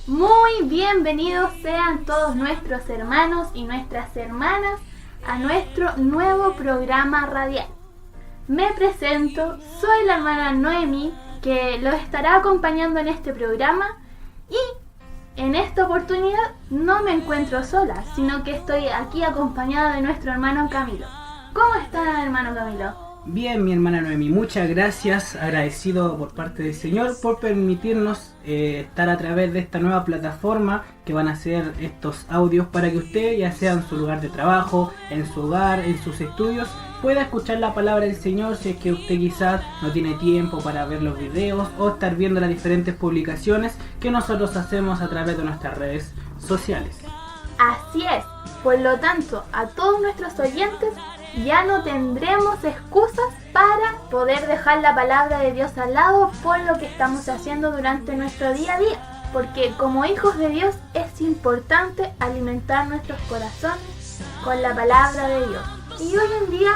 Muy bienvenidos sean todos nuestros hermanos y nuestras hermanas a nuestro nuevo programa radial. Me presento, soy la hermana Noemí, que los estará acompañando en este programa, y en esta oportunidad no me encuentro sola, sino que estoy aquí acompañada de nuestro hermano Camilo. ¿Cómo está, hermano Camilo? Bien, mi hermana Noemí, muchas gracias, agradecido por parte del Señor por permitirnos estar a través de esta nueva plataforma que van a ser estos audios para que usted, ya sea en su lugar de trabajo, en su hogar, en sus estudios, pueda escuchar la palabra del Señor si es que usted quizás no tiene tiempo para ver los videos o estar viendo las diferentes publicaciones que nosotros hacemos a través de nuestras redes sociales. Así es, por lo tanto, a todos nuestros oyentes ya no tendremos excusas para poder dejar la palabra de Dios al lado por lo que estamos haciendo durante nuestro día a día, porque como hijos de Dios es importante alimentar nuestros corazones con la palabra de Dios. Y hoy en día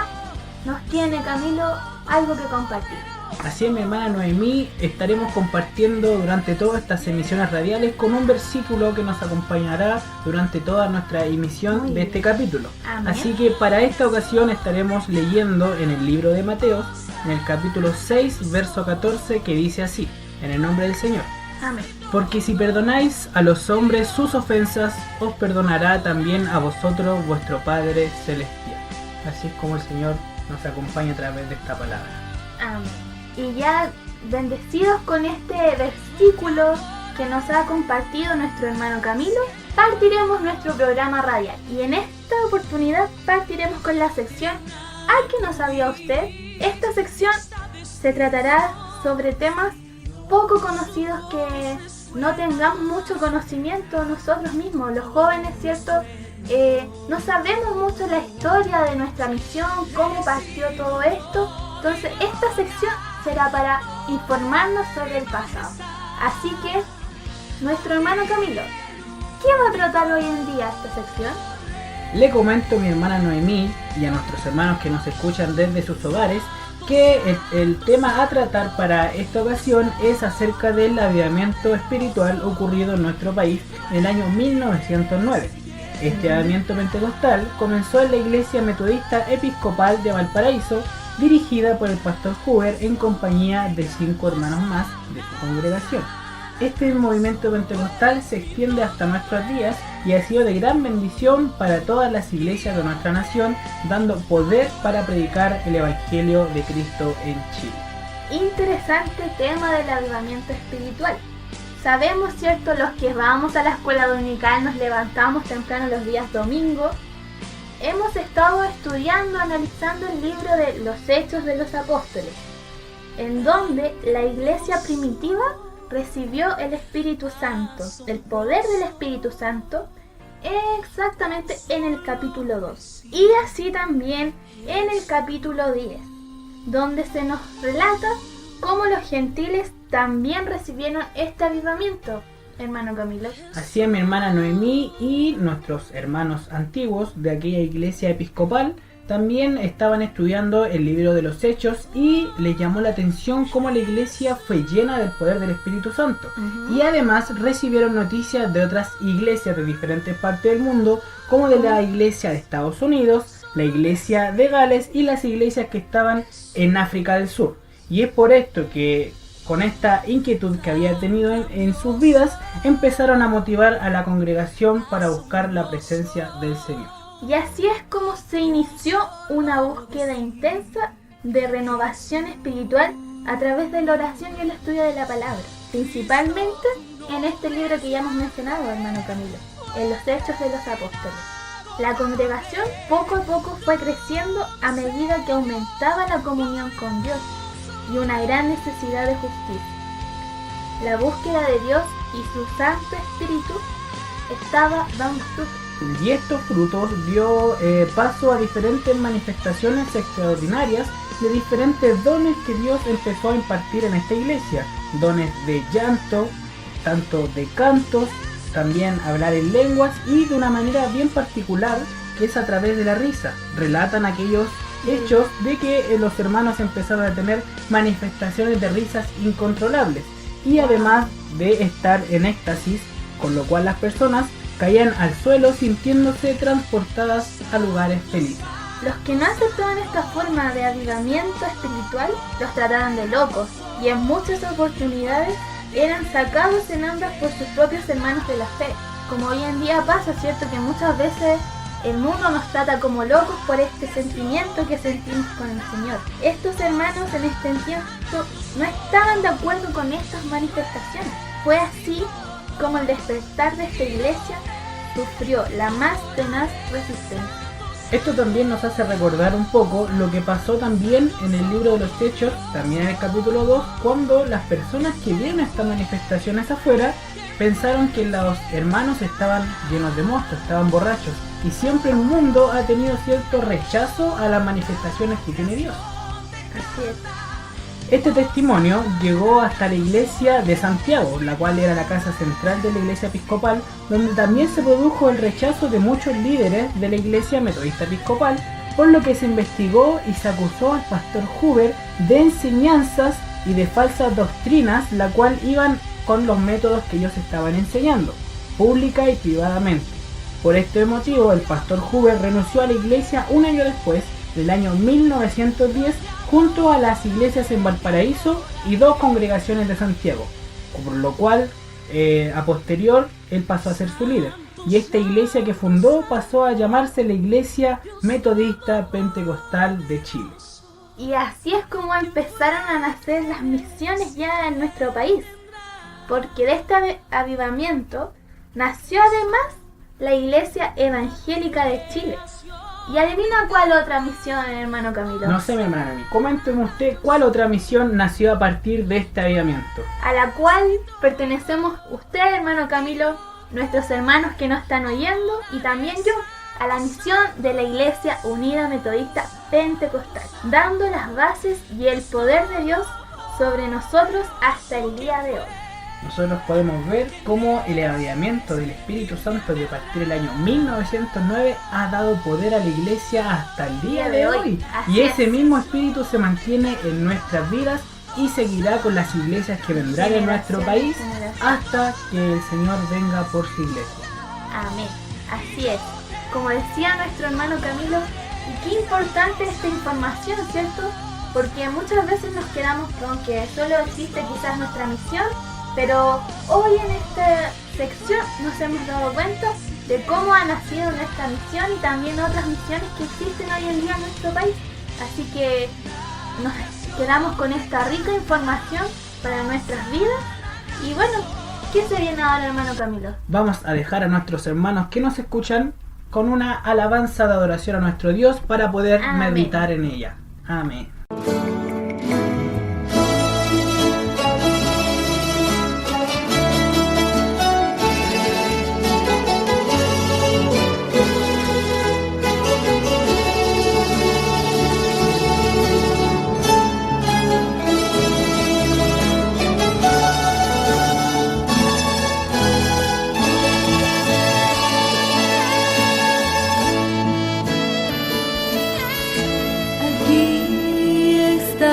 nos tiene, Camilo, algo que compartir. Así es, mi hermana Noemí, estaremos compartiendo durante todas estas emisiones radiales con un versículo que nos acompañará durante toda nuestra emisión de este capítulo. Amén. Así que para esta ocasión estaremos leyendo en el libro de Mateo, en el capítulo 6, verso 14, que dice así: en el nombre del Señor. Amén. Porque si perdonáis a los hombres sus ofensas, os perdonará también a vosotros vuestro Padre Celestial. Así es como el Señor nos acompaña a través de esta palabra. Amén. Y ya bendecidos con este versículo que nos ha compartido nuestro hermano Camilo, partiremos nuestro programa radial. Y en esta oportunidad partiremos con la sección ¿A qué no sabía usted? Esta sección se tratará sobre temas poco conocidos que no tengamos mucho conocimiento nosotros mismos, los jóvenes, ¿cierto? No sabemos mucho la historia de nuestra misión, cómo partió todo esto. Entonces esta sección será para informarnos sobre el pasado. Así que, nuestro hermano Camilo, ¿qué va a tratar hoy en día esta sección? Le comento a mi hermana Noemí y a nuestros hermanos que nos escuchan desde sus hogares que el tema a tratar para esta ocasión es acerca del avivamiento espiritual ocurrido en nuestro país en el año 1909. Este avivamiento pentecostal comenzó en la Iglesia Metodista Episcopal de Valparaíso, dirigida por el pastor Huber en compañía de 5 hermanos más de su congregación. Este movimiento pentecostal se extiende hasta nuestros días y ha sido de gran bendición para todas las iglesias de nuestra nación, dando poder para predicar el Evangelio de Cristo en Chile. Interesante tema del avivamiento espiritual. Sabemos, ¿cierto?, los que vamos a la escuela dominical, nos levantamos temprano los días domingos. Hemos estado estudiando, analizando el libro de los Hechos de los Apóstoles, en donde la iglesia primitiva recibió el Espíritu Santo, el poder del Espíritu Santo, exactamente en el capítulo 2. Y así también en el capítulo 10, donde se nos relata cómo los gentiles también recibieron este avivamiento. Hermano Camilo. Así es, mi hermana Noemí y nuestros hermanos antiguos de aquella iglesia episcopal también estaban estudiando el libro de los Hechos y les llamó la atención cómo la iglesia fue llena del poder del Espíritu Santo. Y además recibieron noticias de otras iglesias de diferentes partes del mundo, como de la iglesia de Estados Unidos, la iglesia de Gales y las iglesias que estaban en África del Sur. Y es por esto que con esta inquietud que había tenido en sus vidas, empezaron a motivar a la congregación para buscar la presencia del Señor. Y así es como se inició una búsqueda intensa de renovación espiritual a través de la oración y el estudio de la palabra, principalmente en este libro que ya hemos mencionado, hermano Camilo, en los Hechos de los Apóstoles. La congregación poco a poco fue creciendo a medida que aumentaba la comunión con Dios y una gran necesidad de justicia. La búsqueda de Dios y su Santo Espíritu estaba dando frutos. Y estos frutos dio paso a diferentes manifestaciones extraordinarias de diferentes dones que Dios empezó a impartir en esta iglesia. Dones de llanto, tanto de cantos, también hablar en lenguas y de una manera bien particular que es a través de la risa. Relatan aquellos hechos de que los hermanos empezaron a tener manifestaciones de risas incontrolables y además de estar en éxtasis con lo cual las personas caían al suelo sintiéndose transportadas a lugares felices. Los que no aceptaban esta forma de avivamiento espiritual los trataban de locos y en muchas oportunidades eran sacados en hambre por sus propios hermanos de la fe. Como hoy en día pasa, ¿cierto? Que muchas veces el mundo nos trata como locos por este sentimiento que sentimos con el Señor. Estos hermanos en este tiempo no estaban de acuerdo con estas manifestaciones. Fue así como el despertar de esta iglesia sufrió la más tenaz resistencia. Esto también nos hace recordar un poco lo que pasó también en el libro de los Hechos, también en el capítulo 2, cuando las personas que vieron estas manifestaciones afuera pensaron que los hermanos estaban llenos de mosto, estaban borrachos. Y siempre el mundo ha tenido cierto rechazo a las manifestaciones que tiene Dios. Así es. Este testimonio llegó hasta la iglesia de Santiago, la cual era la casa central de la iglesia episcopal, donde también se produjo el rechazo de muchos líderes de la iglesia metodista episcopal, por lo que se investigó y se acusó al pastor Huber de enseñanzas y de falsas doctrinas, la cual iban con los métodos que ellos estaban enseñando, pública y privadamente. Por este motivo, el pastor Huber renunció a la iglesia un año después, del año 1910, junto a las iglesias en Valparaíso y 2 congregaciones de Santiago, por lo cual a posterior él pasó a ser su líder, y esta iglesia que fundó pasó a llamarse la Iglesia Metodista Pentecostal de Chile. Y así es como empezaron a nacer las misiones ya en nuestro país, porque de este avivamiento nació además la Iglesia Evangélica de Chile. Y adivina cuál otra misión, hermano Camilo. No sé, mi hermana, coménteme usted cuál otra misión nació a partir de este avivamiento. A la cual pertenecemos usted, hermano Camilo, nuestros hermanos que nos están oyendo y también yo, a la misión de la Iglesia Unida Metodista Pentecostal, dando las bases y el poder de Dios sobre nosotros hasta el día de hoy. Nosotros podemos ver cómo el avivamiento del Espíritu Santo de partir del año 1909 ha dado poder a la iglesia hasta el día de hoy. Y ese mismo Espíritu se mantiene en nuestras vidas y seguirá con las iglesias que vendrán en nuestro país hasta que el Señor venga por su iglesia. Amén. Así es. Como decía nuestro hermano Camilo, y qué importante esta información, ¿cierto? Porque muchas veces nos quedamos con que solo existe quizás nuestra misión, pero hoy en esta sección nos hemos dado cuenta de cómo ha nacido nuestra misión y también otras misiones que existen hoy en día en nuestro país. Así que nos quedamos con esta rica información para nuestras vidas. Y bueno, ¿qué se viene ahora, hermano Camilo? Vamos a dejar a nuestros hermanos que nos escuchan con una alabanza de adoración a nuestro Dios para poder meditar en ella. Amén. Aquí está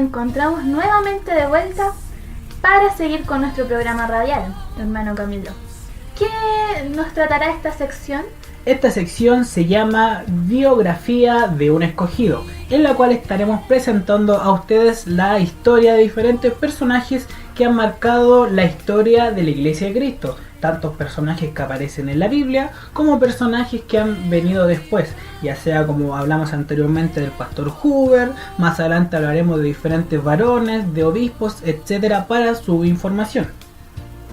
encontramos nuevamente de vuelta para seguir con nuestro programa radial, hermano Camilo. ¿Qué nos tratará esta sección? Esta sección se llama Biografía de un escogido, en la cual estaremos presentando a ustedes la historia de diferentes personajes que han marcado la historia de la Iglesia de Cristo, tantos personajes que aparecen en la Biblia como personajes que han venido después, ya sea como hablamos anteriormente del pastor Huber, más adelante hablaremos de diferentes varones, de obispos, etcétera, para su información.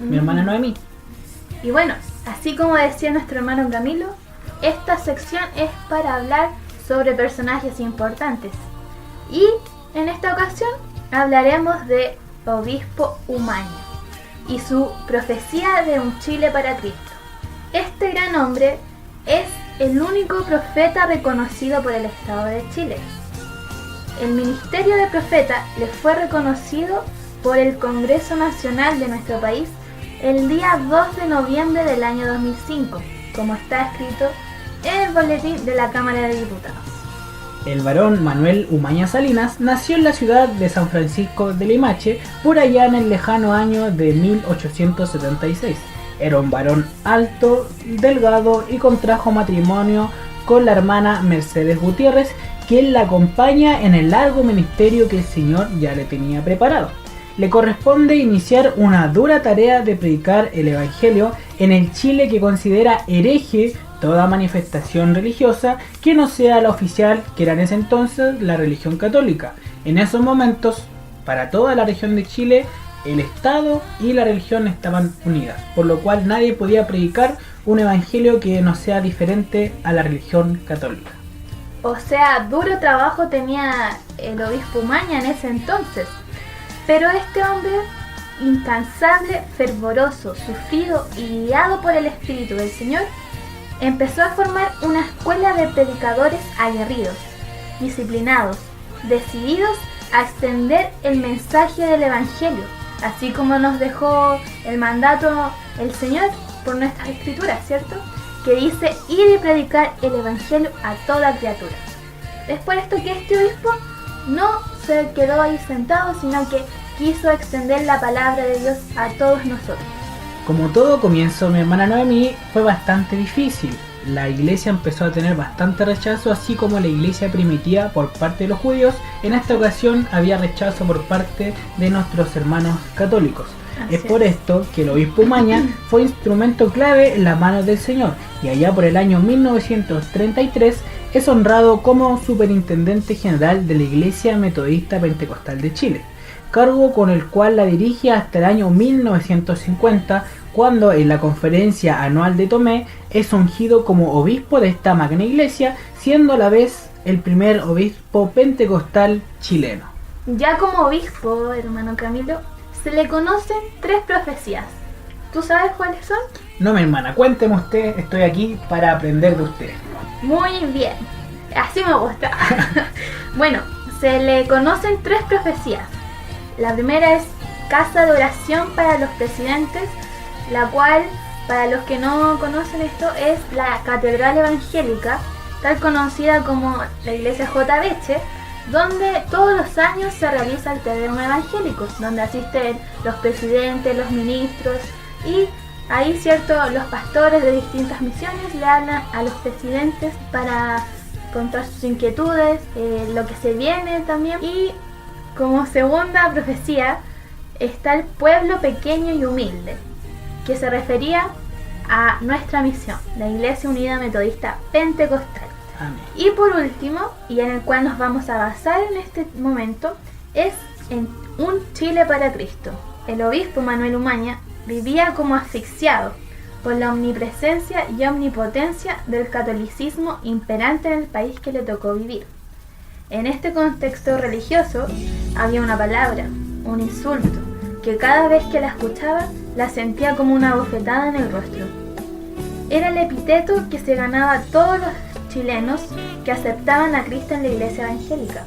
Mi hermana Noemí. Y bueno, así como decía nuestro hermano Camilo, esta sección es para hablar sobre personajes importantes. Y en esta ocasión hablaremos de Obispo Umaña y su profecía de un Chile para Cristo. Este gran hombre es el único profeta reconocido por el Estado de Chile. El ministerio de profeta le fue reconocido por el Congreso Nacional de nuestro país el día 2 de noviembre del año 2005, como está escrito en el boletín de la Cámara de Diputados. El varón Manuel Umaña Salinas nació en la ciudad de San Francisco de Limache, por allá en el lejano año de 1876. Era un varón alto, delgado y contrajo matrimonio con la hermana Mercedes Gutiérrez, quien la acompaña en el largo ministerio que el Señor ya le tenía preparado. Le corresponde iniciar una dura tarea de predicar el Evangelio en el Chile que considera hereje toda manifestación religiosa que no sea la oficial, que era en ese entonces la religión católica. En esos momentos, para toda la región de Chile, el Estado y la religión estaban unidas, por lo cual nadie podía predicar un evangelio que no sea diferente a la religión católica. O sea, duro trabajo tenía el obispo Umaña en ese entonces. Pero este hombre, incansable, fervoroso, sufrido y guiado por el Espíritu del Señor, empezó a formar una escuela de predicadores aguerridos, disciplinados, decididos a extender el mensaje del Evangelio, así como nos dejó el mandato el Señor por nuestras escrituras, ¿cierto? Que dice ir y predicar el Evangelio a toda criatura. Es por esto que este obispo no se quedó ahí sentado, sino que quiso extender la palabra de Dios a todos nosotros. Como todo comienzo, mi hermana Noemí, fue bastante difícil. La iglesia empezó a tener bastante rechazo, así como la iglesia primitiva por parte de los judíos. En esta ocasión había rechazo por parte de nuestros hermanos católicos. Es por esto que el obispo Umaña fue instrumento clave en las manos del Señor, y allá por el año 1933 es honrado como superintendente general de la Iglesia Metodista Pentecostal de Chile, cargo con el cual la dirige hasta el año 1950, cuando en la conferencia anual de Tomé es ungido como obispo de esta magna iglesia, siendo a la vez el primer obispo pentecostal chileno. Ya como obispo, hermano Camilo, se le conocen 3 profecías. ¿Tú sabes cuáles son? No, mi hermana, cuénteme usted, estoy aquí para aprender de usted. Muy bien, así me gusta. Bueno, se le conocen 3 profecías. La primera es Casa de Oración para los Presidentes, la cual, para los que no conocen esto, es la Catedral Evangélica, tal conocida como la Iglesia JBH, donde todos los años se realiza el Te Deum evangélico, donde asisten los presidentes, los ministros, y ahí, cierto, los pastores de distintas misiones le hablan a los presidentes para contar sus inquietudes, lo que se viene también. Y como segunda profecía está el pueblo pequeño y humilde, que se refería a nuestra misión, la Iglesia Unida Metodista Pentecostal. Amén. Y por último, y en el cual nos vamos a basar en este momento, es en un Chile para Cristo. El obispo Manuel Umaña vivía como asfixiado por la omnipresencia y omnipotencia del catolicismo imperante en el país que le tocó vivir. En este contexto religioso había una palabra, un insulto, que cada vez que la escuchaba la sentía como una bofetada en el rostro. Era el epíteto que se ganaba a todos los chilenos que aceptaban a Cristo en la Iglesia Evangélica,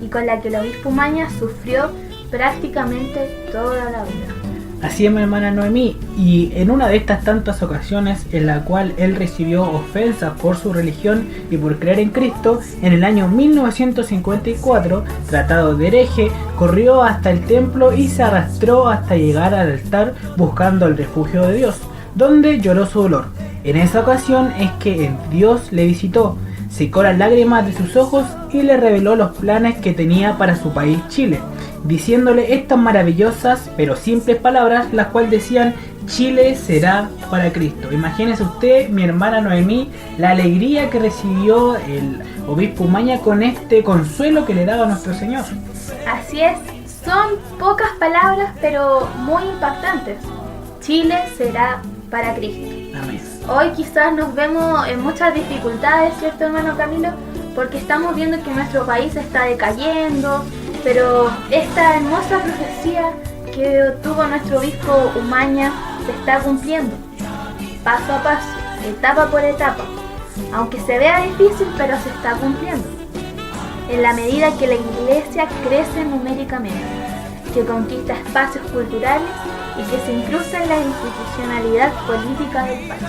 y con la que el obispo Umaña sufrió prácticamente toda la vida. Así es, mi hermana Noemí, y en una de estas tantas ocasiones en la cual él recibió ofensas por su religión y por creer en Cristo, en el año 1954, tratado de hereje, corrió hasta el templo y se arrastró hasta llegar al altar buscando el refugio de Dios, donde lloró su dolor. En esa ocasión es que Dios le visitó, secó las lágrimas de sus ojos y le reveló los planes que tenía para su país Chile, diciéndole estas maravillosas pero simples palabras, las cuales decían: Chile será para Cristo. Imagínese usted, mi hermana Noemí, la alegría que recibió el obispo Umaña con este consuelo que le daba a nuestro Señor. Así es, son pocas palabras pero muy impactantes. Chile será para Cristo. Amén. Hoy quizás nos vemos en muchas dificultades, ¿cierto, hermano Camilo? Porque estamos viendo que nuestro país está decayendo, pero esta hermosa profecía que tuvo nuestro obispo Umaña se está cumpliendo, paso a paso, etapa por etapa, aunque se vea difícil, pero se está cumpliendo, en la medida que la iglesia crece numéricamente, que conquista espacios culturales y que se incruza en la institucionalidad política del país.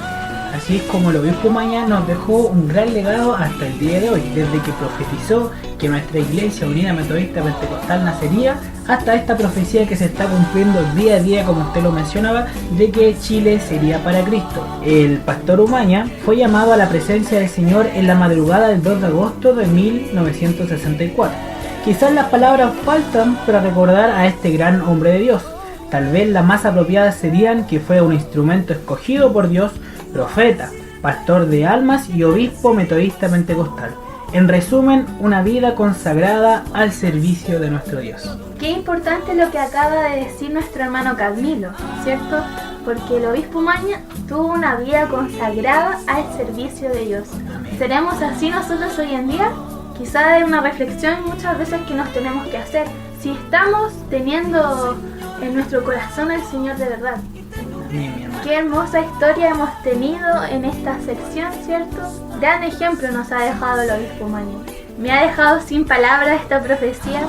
Así es como el obispo Umaña nos dejó un gran legado hasta el día de hoy, desde que profetizó que nuestra iglesia unida metodista pentecostal nacería, hasta esta profecía que se está cumpliendo día a día, como usted lo mencionaba, de que Chile sería para Cristo. El pastor Umaña fue llamado a la presencia del Señor en la madrugada del 2 de agosto de 1964. Quizás las palabras faltan para recordar a este gran hombre de Dios. Tal vez las más apropiadas serían que fue un instrumento escogido por Dios, profeta, pastor de almas y obispo metodista pentecostal. En resumen, una vida consagrada al servicio de nuestro Dios. Qué importante lo que acaba de decir nuestro hermano Camilo, ¿cierto? Porque el obispo Umaña tuvo una vida consagrada al servicio de Dios. Amén. ¿Seremos así nosotros hoy en día? Quizá es una reflexión muchas veces que nos tenemos que hacer. Si estamos teniendo en nuestro corazón al Señor de verdad. Amén, mi hermano. Qué hermosa historia hemos tenido en esta sección, ¿cierto? Gran ejemplo nos ha dejado el obispo Umaña. Me ha dejado sin palabras esta profecía.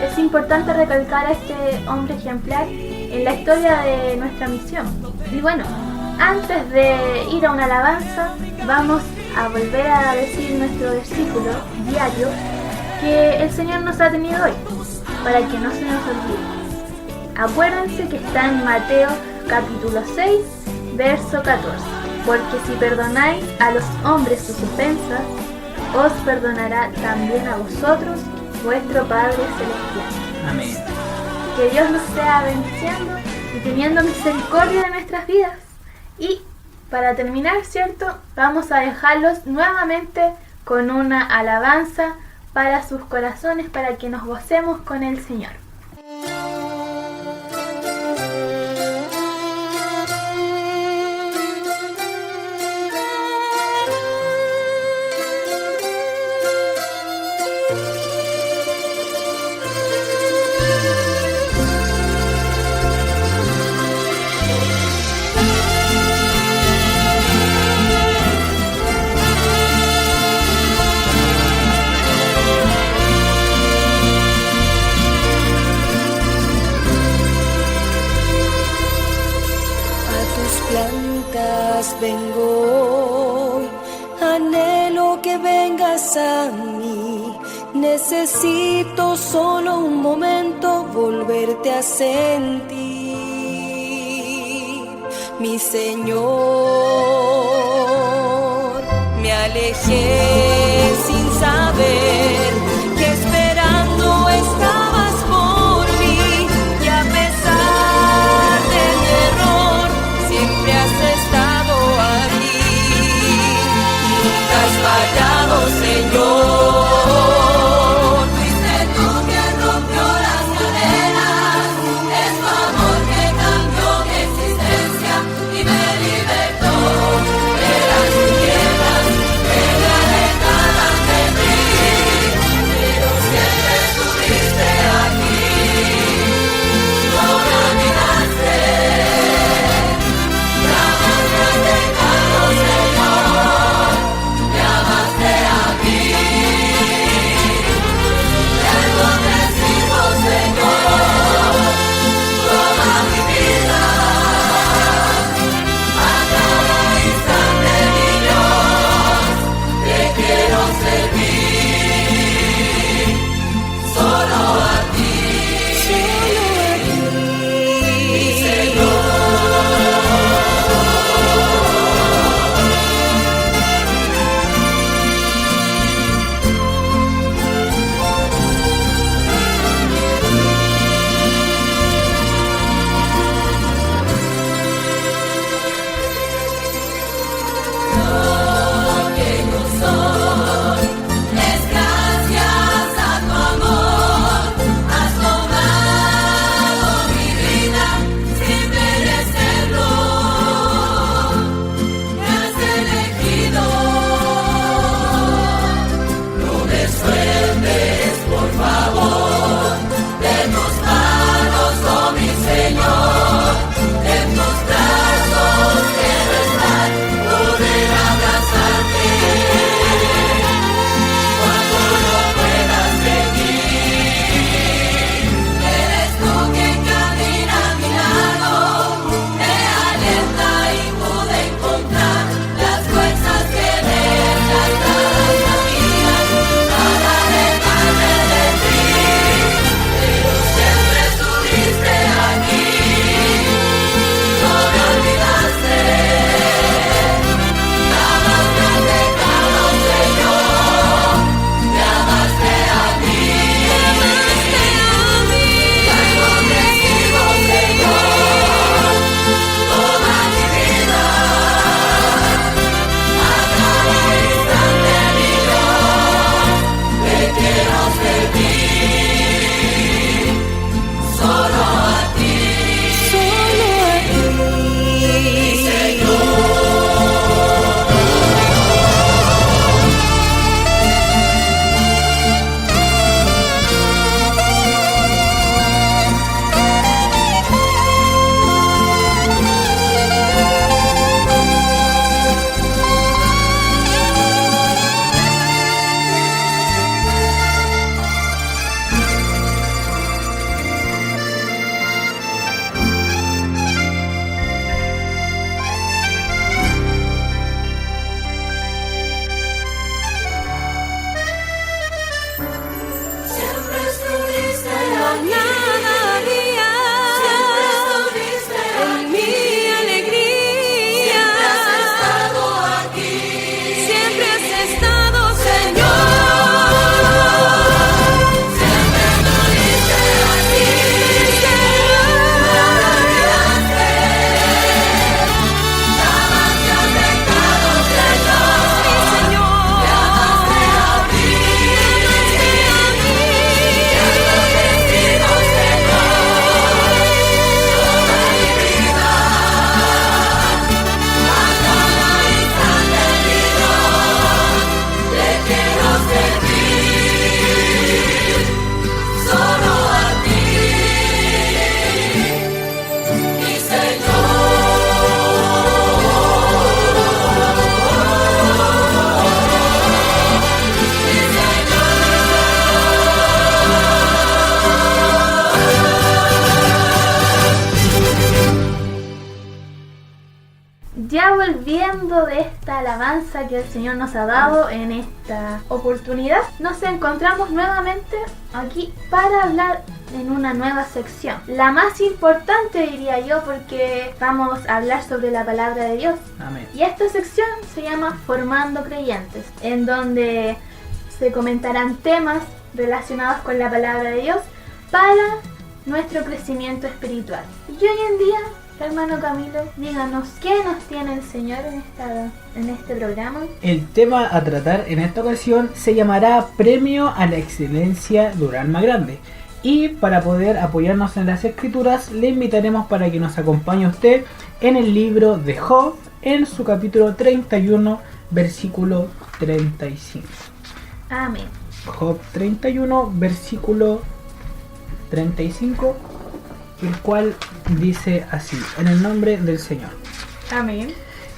Es importante recalcar a este hombre ejemplar en la historia de nuestra misión. Y bueno, antes de ir a una alabanza, vamos a volver a decir nuestro versículo diario que el Señor nos ha tenido hoy, para que no se nos olvide. Acuérdense que está en Mateo capítulo 6, verso 14. Porque si perdonáis a los hombres sus ofensas, os perdonará también a vosotros vuestro Padre Celestial. Amén. Que Dios nos sea bendiciendo y teniendo misericordia de nuestras vidas. Y para terminar, ¿cierto? Vamos a dejarlos nuevamente con una alabanza para sus corazones, para que nos gocemos con el Señor. Vengo hoy, anhelo que vengas a mí, necesito solo un momento volverte a sentir, mi Señor. Me alejé sin saber que esperando estabas por mí, y a pesar de mi error siempre has estado. Fallado, Señor. Fuiste tú quien rompió las cadenas. Es tu amor que cambió mi existencia y me libertó de las tinieblas, de la ya volviendo de esta alabanza que el Señor nos ha dado en esta oportunidad, nos encontramos nuevamente aquí para hablar en una nueva sección. La más importante, diría yo, porque vamos a hablar sobre la palabra de Dios. Amén. Y esta sección se llama Formando Creyentes, en donde se comentarán temas relacionados con la palabra de Dios para nuestro crecimiento espiritual. Y hoy en día, hermano Camilo, díganos, ¿qué nos tiene el Señor en este programa? El tema a tratar en esta ocasión se llamará Premio a la Excelencia de un Alma Grande. Y para poder apoyarnos en las escrituras, le invitaremos para que nos acompañe usted en el libro de Job, en su capítulo 31, versículo 35. Amén. Job 31, versículo 35, el cual dice así: en el nombre del Señor. Amén.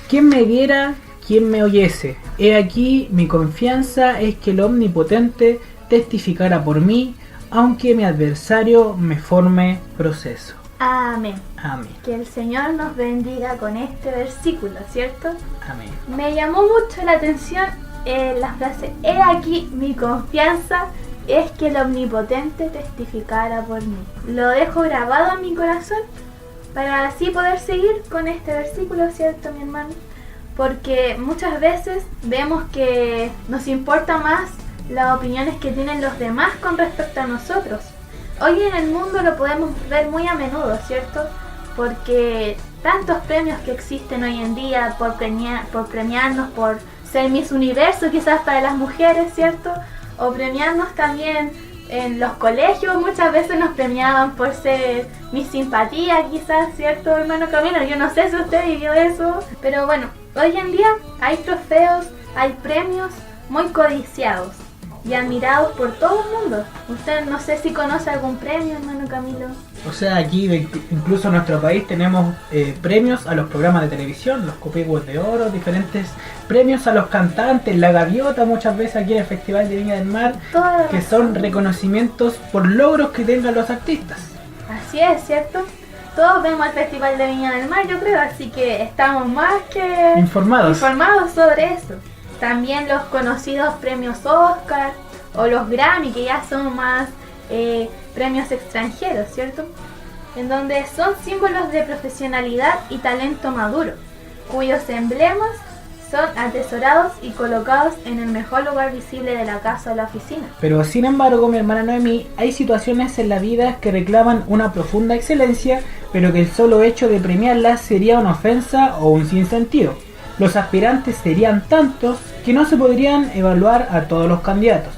¿Quién me viera, quién me oyese? He aquí mi confianza es que el Omnipotente testificara por mí, aunque mi adversario me forme proceso. Amén. Amén. Que el Señor nos bendiga con este versículo, ¿cierto? Amén. Me llamó mucho la atención la frase: he aquí mi confianza es que el Omnipotente testificara por mí. Lo dejo grabado en mi corazón para así poder seguir con este versículo, ¿cierto, mi hermano? Porque muchas veces vemos que nos importa más las opiniones que tienen los demás con respecto a nosotros. Hoy en el mundo lo podemos ver muy a menudo, ¿cierto? Porque tantos premios que existen hoy en día por premiarnos, por ser Miss Universo quizás para las mujeres, ¿cierto? O premiarnos también en los colegios, muchas veces nos premiaban por ser Miss Simpatía quizás, ¿cierto, hermano Camilo? Yo no sé si usted vivió eso, pero bueno, hoy en día hay trofeos, hay premios muy codiciados y admirados por todo el mundo. Usted no sé si conoce algún premio, hermano Camilo. O sea, aquí incluso en nuestro país tenemos premios a los programas de televisión, los Copihue de Oro, diferentes premios a los cantantes, la Gaviota muchas veces aquí en el Festival de Viña del Mar, que son reconocimientos por logros que tengan los artistas. Así es, ¿cierto? Todos vemos el Festival de Viña del Mar, yo creo, así que estamos más que informados sobre eso. También los conocidos premios Oscar o los Grammy, que ya son más premios extranjeros, ¿cierto? En donde son símbolos de profesionalidad y talento maduro, cuyos emblemas son atesorados y colocados en el mejor lugar visible de la casa o la oficina. Pero sin embargo, mi hermana Noemí, hay situaciones en la vida que reclaman una profunda excelencia, pero que el solo hecho de premiarlas sería una ofensa o un sinsentido. Los aspirantes serían tantos que no se podrían evaluar a todos los candidatos,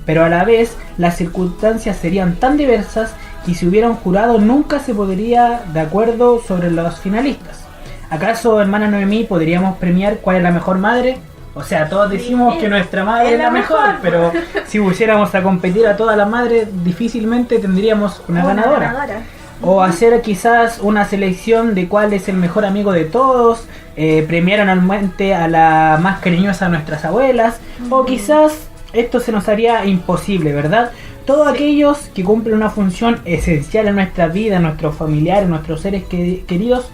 pero a la vez las circunstancias serían tan diversas que si hubiera un jurado nunca se podría de acuerdo sobre los finalistas. ¿Acaso, hermana Noemí, podríamos premiar cuál es la mejor madre? O sea, todos decimos que nuestra madre es la mejor, pero si pusiéramos a competir a todas las madres, difícilmente tendríamos una ganadora. O hacer quizás una selección de cuál es el mejor amigo de todos, premiar anualmente a la más cariñosa de nuestras abuelas, o quizás esto se nos haría imposible, ¿verdad? Todos aquellos que cumplen una función esencial en nuestra vida, en nuestros familiares, en nuestros seres queridos,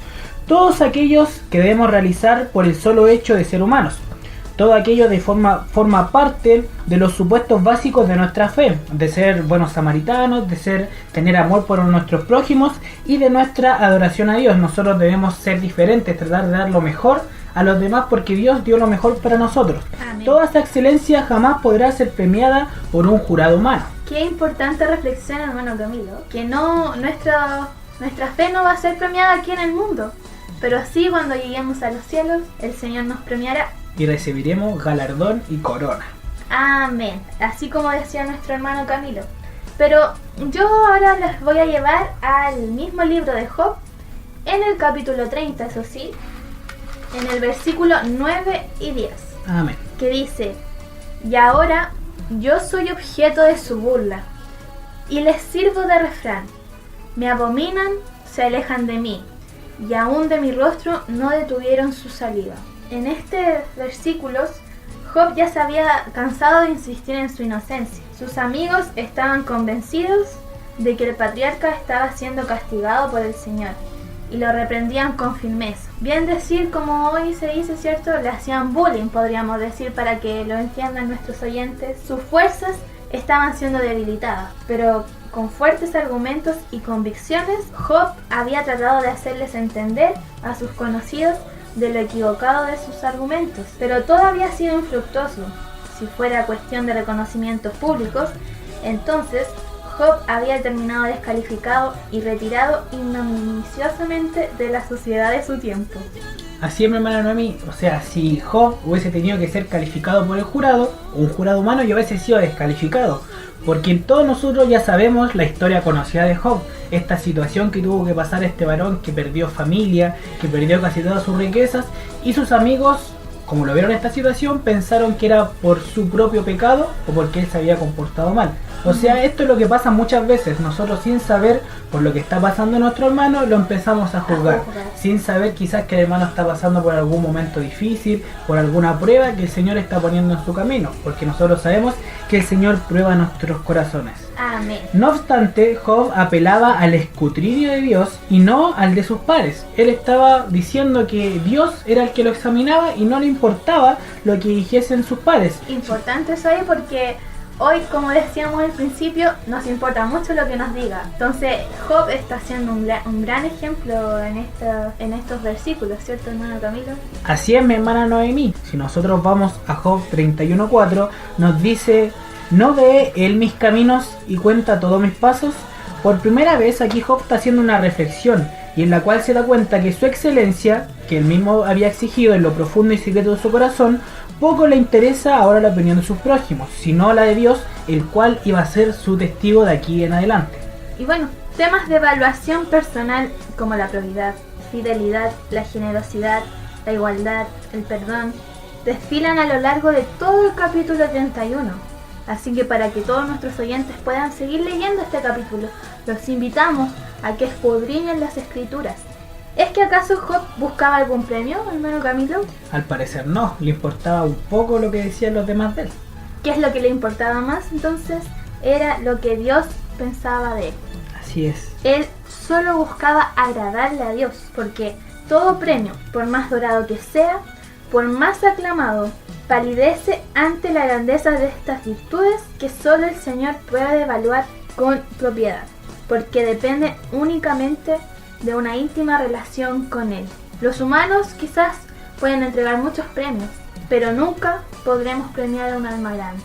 todos aquellos que debemos realizar por el solo hecho de ser humanos. Todo aquello forma parte de los supuestos básicos de nuestra fe, de ser buenos samaritanos, de tener amor por nuestros prójimos y de nuestra adoración a Dios. Nosotros debemos ser diferentes, tratar de dar lo mejor a los demás porque Dios dio lo mejor para nosotros. Amén. Toda esa excelencia jamás podrá ser premiada por un jurado humano. Qué importante reflexión, hermano Camilo, que nuestra fe no va a ser premiada aquí en el mundo, pero sí cuando lleguemos a los cielos, el Señor nos premiará. Y recibiremos galardón y corona. Amén, así como decía nuestro hermano Camilo. Pero yo ahora les voy a llevar al mismo libro de Job, en el capítulo 30, eso sí, en el versículo 9 y 10. Amén. Que dice: y ahora yo soy objeto de su burla, y les sirvo de refrán. Me abominan, se alejan de mí, y aún de mi rostro no detuvieron su salida. En este versículo, Job ya se había cansado de insistir en su inocencia. Sus amigos estaban convencidos de que el patriarca estaba siendo castigado por el Señor, y lo reprendían con firmeza. Bien decir, como hoy se dice, ¿cierto? Le hacían bullying, podríamos decir, para que lo entiendan nuestros oyentes. Sus fuerzas estaban siendo debilitadas, pero con fuertes argumentos y convicciones, Job había tratado de hacerles entender a sus conocidos de lo equivocado de sus argumentos, pero todo había sido infructuoso. Si fuera cuestión de reconocimientos públicos, entonces Job había terminado descalificado y retirado ignominiosamente de la sociedad de su tiempo. Así es, mi hermana Noemi. O sea, si Job hubiese tenido que ser calificado por el jurado, un jurado humano, ya hubiese sido descalificado. Porque todos nosotros ya sabemos la historia conocida de Job. Esta situación que tuvo que pasar este varón que perdió familia, que perdió casi todas sus riquezas. Y sus amigos, como lo vieron esta situación, pensaron que era por su propio pecado o porque él se había comportado mal. O sea, esto es lo que pasa muchas veces. Nosotros, sin saber por lo que está pasando nuestro hermano, lo empezamos a juzgar. Sin saber quizás que el hermano está pasando por algún momento difícil, por alguna prueba que el Señor está poniendo en su camino. Porque nosotros sabemos que el Señor prueba nuestros corazones. Amén. No obstante, Job apelaba al escrutinio de Dios y no al de sus pares. Él estaba diciendo que Dios era el que lo examinaba y no le importaba lo que dijesen sus pares. Importante eso ahí porque hoy, como decíamos al principio, nos importa mucho lo que nos diga. Entonces, Job está siendo un gran ejemplo en estos versículos, ¿cierto, hermano Camilo? Así es, mi hermana Noemí. Si nosotros vamos a Job 31:4, nos dice: ¿no ve él mis caminos y cuenta todos mis pasos? Por primera vez aquí Job está haciendo una reflexión, y en la cual se da cuenta que su excelencia, que él mismo había exigido en lo profundo y secreto de su corazón, poco le interesa ahora la opinión de sus prójimos, sino la de Dios, el cual iba a ser su testigo de aquí en adelante. Y bueno, temas de evaluación personal como la probidad, fidelidad, la generosidad, la igualdad, el perdón, desfilan a lo largo de todo el capítulo 31. Así que para que todos nuestros oyentes puedan seguir leyendo este capítulo, los invitamos a que escudriñen las escrituras. ¿Es que acaso Job buscaba algún premio, hermano Camilo? Al parecer no, le importaba un poco lo que decían los demás de él. ¿Qué es lo que le importaba más? Entonces, era lo que Dios pensaba de él. Así es. Él solo buscaba agradarle a Dios, porque todo premio, por más dorado que sea, por más aclamado, palidece ante la grandeza de estas virtudes que solo el Señor puede evaluar con propiedad, porque depende únicamente de una íntima relación con Él. Los humanos quizás pueden entregar muchos premios, pero nunca podremos premiar a un alma grande.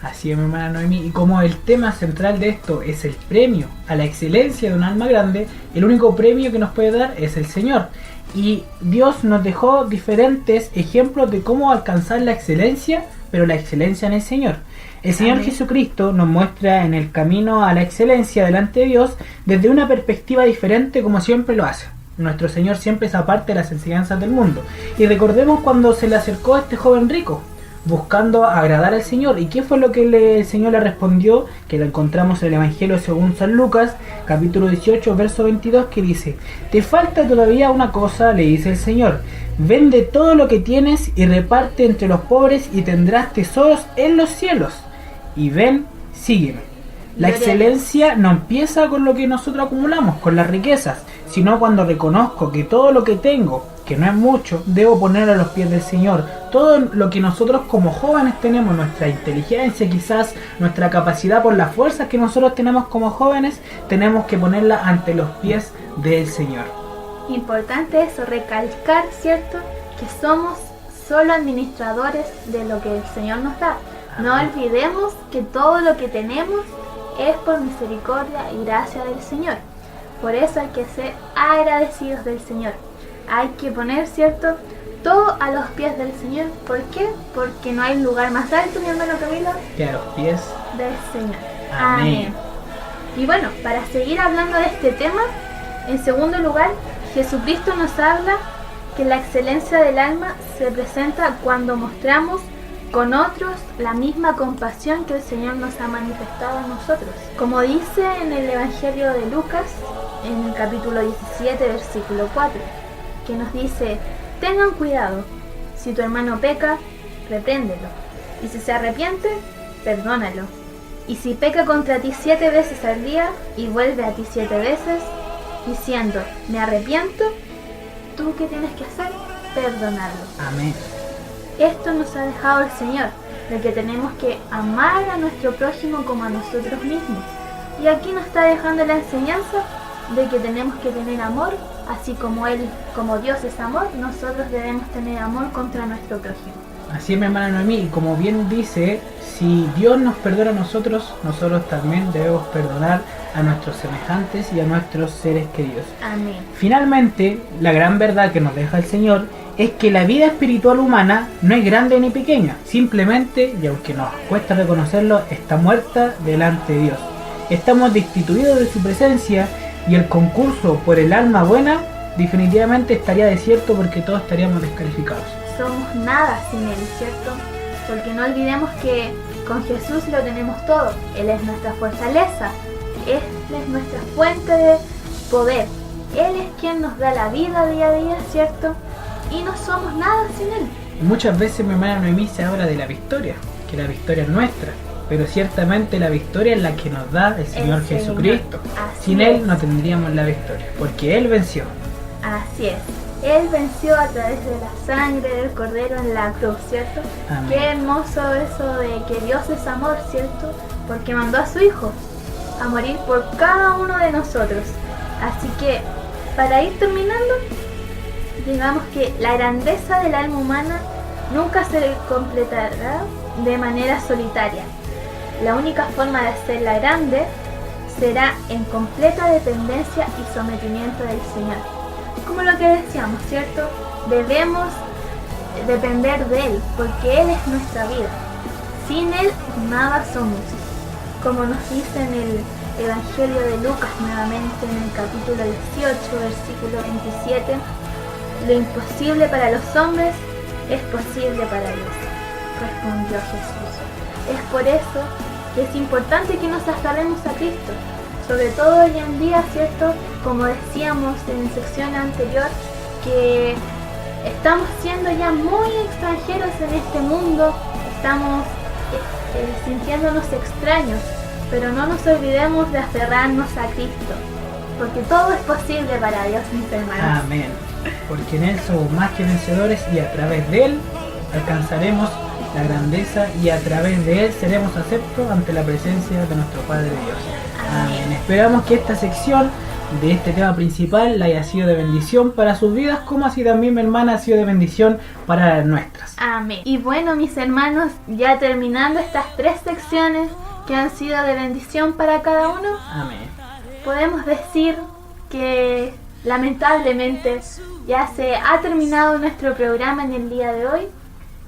Así es, mi hermana Noemí, y como el tema central de esto es el premio a la excelencia de un alma grande, el único premio que nos puede dar es el Señor. Y Dios nos dejó diferentes ejemplos de cómo alcanzar la excelencia, pero la excelencia en el Señor. El Señor Amén. Jesucristo nos muestra en el camino a la excelencia delante de Dios desde una perspectiva diferente, como siempre lo hace. Nuestro Señor siempre es aparte de las enseñanzas del mundo. Y recordemos cuando se le acercó a este joven rico, buscando agradar al Señor. ¿Y qué fue lo que el Señor le respondió? Que lo encontramos en el Evangelio según San Lucas, capítulo 18, verso 22, que dice: te falta todavía una cosa, le dice el Señor. Vende todo lo que tienes y reparte entre los pobres y tendrás tesoros en los cielos. Y ven, sígueme. La excelencia no empieza con lo que nosotros acumulamos, con las riquezas, sino cuando reconozco que todo lo que tengo, que no es mucho, debo poner a los pies del Señor. Todo lo que nosotros como jóvenes tenemos, nuestra inteligencia quizás, nuestra capacidad por las fuerzas que nosotros tenemos como jóvenes, tenemos que ponerla ante los pies del Señor. Importante eso, recalcar, ¿cierto?, que somos solo administradores de lo que el Señor nos da. No olvidemos que todo lo que tenemos es por misericordia y gracia del Señor. Por eso hay que ser agradecidos del Señor. Hay que poner, ¿cierto?, todo a los pies del Señor. ¿Por qué? Porque no hay lugar más alto, mi hermano Camilo, Que a los pies del Señor. Amén. Y bueno, para seguir hablando de este tema, en segundo lugar, Jesucristo nos habla que la excelencia del alma se presenta cuando mostramos con otros la misma compasión que el Señor nos ha manifestado a nosotros. Como dice en el Evangelio de Lucas, en el capítulo 17, versículo 4, que nos dice: tengan cuidado, si tu hermano peca, repréndelo, y si se arrepiente, perdónalo. Y si peca contra ti 7 veces al día y vuelve a ti 7 veces, diciendo, me arrepiento, ¿tú qué tienes que hacer? Perdonarlo. Amén. Esto nos ha dejado el Señor, de que tenemos que amar a nuestro prójimo como a nosotros mismos. Y aquí nos está dejando la enseñanza de que tenemos que tener amor, así como Dios es amor, nosotros debemos tener amor contra nuestro prójimo. Así es, mi hermana Noemí, y como bien dice, si Dios nos perdona a nosotros, nosotros también debemos perdonar a nuestros semejantes y a nuestros seres queridos. Amén. Finalmente, la gran verdad que nos deja el Señor es que la vida espiritual humana no es grande ni pequeña, simplemente, y aunque nos cuesta reconocerlo, está muerta delante de Dios. Estamos destituidos de su presencia y el concurso por el alma buena definitivamente estaría desierto porque todos estaríamos descalificados. Somos nada sin Él, ¿cierto? Porque no olvidemos que con Jesús lo tenemos todo. Él es nuestra fortaleza, Él es nuestra fuente de poder. Él es quien nos da la vida día a día, ¿cierto? Y no somos nada sin Él. Muchas veces, mi hermana Noemí, se habla de la victoria, que la victoria es nuestra, pero ciertamente la victoria es la que nos da el Señor Jesucristo. Sin Él no tendríamos la victoria, porque Él venció. Así es. Él venció a través de la sangre del Cordero en la cruz, ¿cierto? Amén. Qué hermoso eso de que Dios es amor, ¿cierto? Porque mandó a su Hijo a morir por cada uno de nosotros. Así que, para ir terminando, digamos que la grandeza del alma humana nunca se completará de manera solitaria. La única forma de hacerla grande será en completa dependencia y sometimiento del Señor. Como lo que decíamos, ¿cierto? Debemos depender de Él, porque Él es nuestra vida. Sin Él nada somos. Como nos dice en el Evangelio de Lucas nuevamente, en el capítulo 18, versículo 27, lo imposible para los hombres es posible para Dios, respondió Jesús. Es por eso que es importante que nos aferremos a Cristo. Sobre todo hoy en día, ¿cierto? Como decíamos en sección anterior, que estamos siendo ya muy extranjeros en este mundo, estamos sintiéndonos extraños, pero no nos olvidemos de aferrarnos a Cristo, porque todo es posible para Dios, mis hermanos. Amén. Porque en Él somos más que vencedores y a través de Él alcanzaremos la grandeza y a través de Él seremos aceptos ante la presencia de nuestro Padre Dios. Amén. Esperamos que esta sección de este tema principal la haya sido de bendición para sus vidas, como así también, mi hermana, ha sido de bendición para las nuestras. Amén. Y bueno, mis hermanos, ya terminando estas 3 secciones que han sido de bendición para cada uno, Amén. podemos decir que lamentablemente ya se ha terminado nuestro programa en el día de hoy.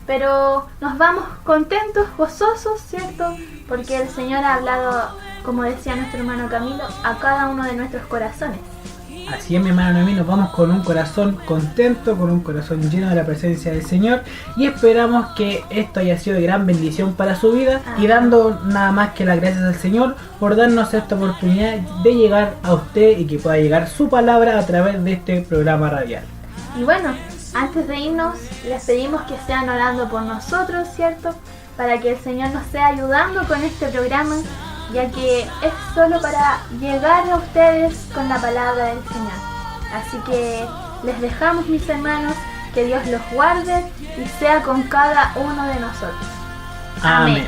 Pero nos vamos contentos, gozosos, ¿cierto? Porque el Señor ha hablado, como decía nuestro hermano Camilo, a cada uno de nuestros corazones. Así es, mi hermano Noemí, nos vamos con un corazón contento, con un corazón lleno de la presencia del Señor, y esperamos que esto haya sido de gran bendición para su vida. Y dando nada más que las gracias al Señor por darnos esta oportunidad de llegar a usted y que pueda llegar su palabra a través de este programa radial. Y bueno, antes de irnos, les pedimos que sean orando por nosotros, ¿cierto? Para que el Señor nos esté ayudando con este programa, ya que es solo para llegar a ustedes con la palabra del Señor. Así que les dejamos, mis hermanos, que Dios los guarde y sea con cada uno de nosotros. Amén.